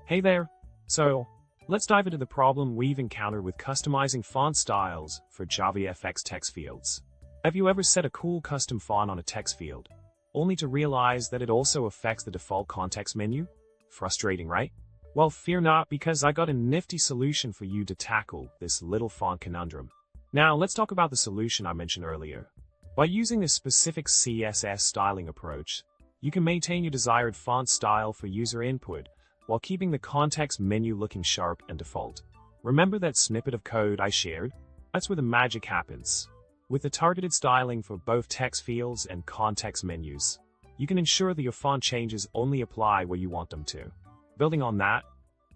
Hey there! So, let's dive into the problem we've encountered with customizing font styles for JavaFX text fields. Have you ever set a cool custom font on a text field, only to realize that it also affects the default context menu? Frustrating, right? Well, fear not, because I got a nifty solution for you to tackle this little font conundrum. Now, let's talk about the solution I mentioned earlier. By using this specific CSS styling approach, you can maintain your desired font style for user input, while keeping the context menu looking sharp and default. Remember that snippet of code I shared? That's where the magic happens. With the targeted styling for both text fields and context menus, you can ensure that your font changes only apply where you want them to. Building on that,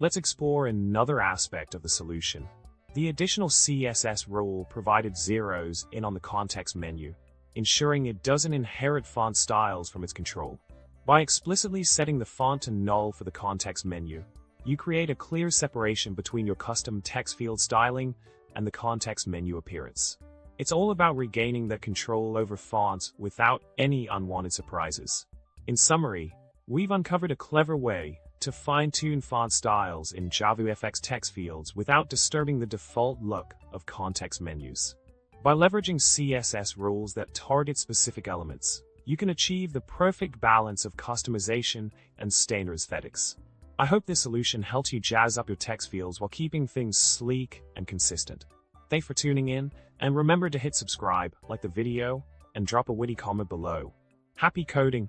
let's explore another aspect of the solution. The additional CSS rule provided zeros in on the context menu, ensuring it doesn't inherit font styles from its control. By explicitly setting the font to null for the context menu, you create a clear separation between your custom text field styling and the context menu appearance. It's all about regaining that control over fonts without any unwanted surprises. In summary, we've uncovered a clever way to fine-tune font styles in JavaFX text fields without disturbing the default look of context menus. By leveraging CSS rules that target specific elements, you can achieve the perfect balance of customization and standard aesthetics. I hope this solution helps you jazz up your text fields while keeping things sleek and consistent. Thanks for tuning in, and remember to hit subscribe, like the video, and drop a witty comment below. Happy coding!